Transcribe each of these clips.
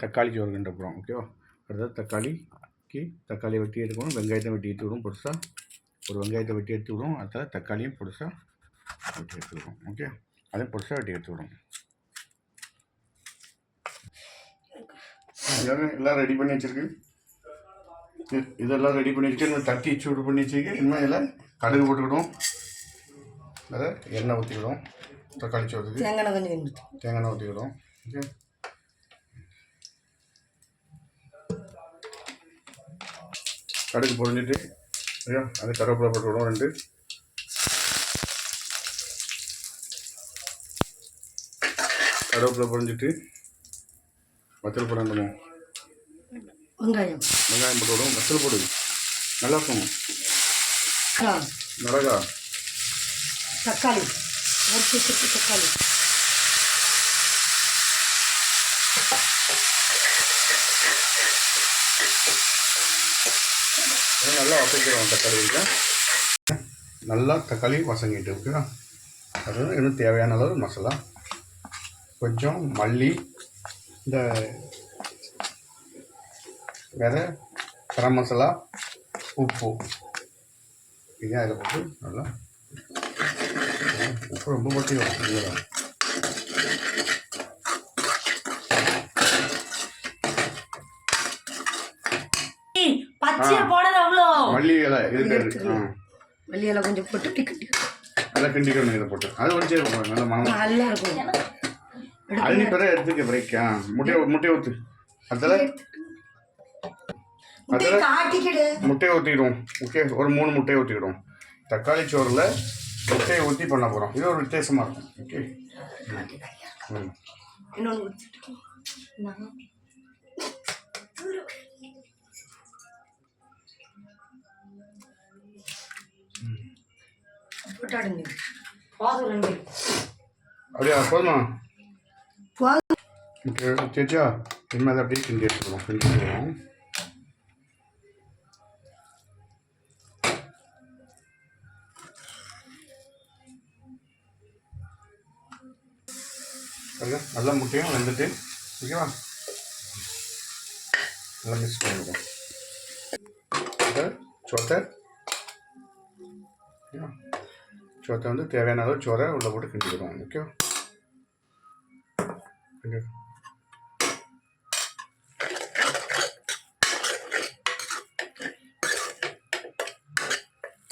தக்காளி சோறு கிண்ட போகிறோம். ஓகேவா? அடுத்தது தக்காளியை வெட்டி எடுக்கணும். வெங்காயத்தை வெட்டி எடுத்து விடும் பொருசாக. ஒரு வெங்காயத்தை வெட்டி எடுத்து விடும். அடுத்தது தக்காளியும் பொருசாக வெட்டி எடுத்துக்கிடும். ஓகே, அதையும் பொருசாக வெட்டி எடுத்து விடும். எல்லாம் ரெடி பண்ணி வச்சுருக்கு. இதெல்லாம் ரெடி பண்ணி வச்சுட்டு இன்னும் தட்டி சூடு பண்ணி வச்சுருக்கு. இனிமேல் இதில் கடுகு போட்டுக்கிடும். அதை எண்ணெய் ஊற்றிக்கிடும். தக்காளி சோறுக்கு தேங்காய் எண்ணெய் ஊற்றிக்கிடும். ஓகே, கடுகு பொரிஞ்சிட்டு ஐயோ அது கருவேப்பிலை போட்டுவிடும். 2 கருவேப்பிலை பொரிஞ்சிட்டு வத்தல் போடணும். வெங்காயம் போட்டு விடும். வத்தல் போடு, நல்லா இருக்கும். மிளகா, தக்காளி நல்லா வசங்கிடுவோம். தக்காளி நல்லா தக்காளி வசங்கிட்டு ஓகேவா? அது இன்னும் தேவையான அளவு மசாலா, கொஞ்சம் மல்லி, இந்த வேறு கரம் மசாலா, உப்பு, இதான் இதில் போட்டு நல்லா உப்பு ரொம்ப போட்டிடும். மல்லி இலை மல்லி இலை கொஞ்சம் போட்டு நல்லா கிண்டிக்கணும். இதை போட்டு அது கொஞ்சம் நல்ல மனம் நல்லா இருக்கும். அள்ளி பிறகு எடுத்துக்க பிறக்கா. முட்டையை ஊற்று. அதில் முட்டையை ஊற்றிக்கிடுவோம். ஓகே, ஒரு 3 முட்டையை ஊற்றிக்கிடுவோம். தக்காளி சோறில் முட்டையை ஊற்றி பண்ண போகிறோம். இது ஒரு வித்தியாசமாக இருக்கும். ஓகே, அப்படியா? போதுமா? ஓகே சேச்சா, இனிமேல் அதை அப்படியே கிண்டி எடுத்துக்கிறோம். நல்லா முட்டையும் வெந்துட்டு ஓகேவா? நல்லா மிக்ஸ் பண்ணிடுவோம். சோத்தை வந்து தேவையான அளவு சோறை உள்ள போட்டு கிண்டிடுவோம். ஓகேவா?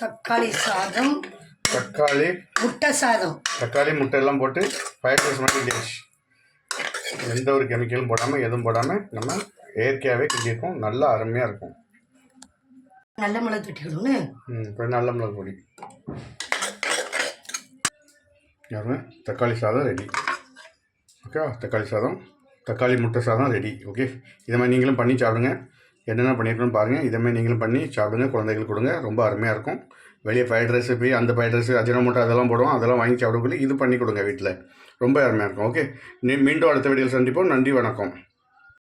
தக்காளி சாதம், முட்டை சாதம், தக்காளி முட்டை எல்லாம் போட்டு ஃப்ரைட் ரைஸ் மாதிரி டிஷ். எந்த ஒரு கெமிக்கலும் போடாமல் எதுவும் போடாமல் நம்ம இயற்கையாகவே கிண்டியிருக்கோம். நல்லா அருமையாக இருக்கும். நல்ல மிளகு தட்டிக்கணும்னு இப்போ நல்ல மிளகு பொடி. யாருமே தக்காளி சாதம் ரெடி. ஓகேவா? தக்காளி சாதம், தக்காளி முட்டை சாதம் ரெடி. ஓகே, இதை மாதிரி நீங்களும் பண்ணி சாப்பிடுங்க. என்னென்ன பண்ணியிருக்கணும்னு பாருங்கள். இதை மாதிரி நீங்களும் பண்ணி சாப்பிடுங்க. குழந்தைகளுக்கு கொடுங்க. ரொம்ப அருமையாக இருக்கும். வெளியே ஃப்ரைட் ரைஸ் போய் அந்த ஃப்ரைட் ரைஸ் அஜினோமோட்டோ அதெல்லாம் போடுவோம். அதெல்லாம் வாங்கி சாப்பிடக்குள்ளே இது பண்ணி கொடுங்க வீட்டில். ரொம்ப அருமையாக இருக்கும். ஓகே, மீண்டும் அடுத்த வீடியோவில் சந்திப்போம். நன்றி, வணக்கம்.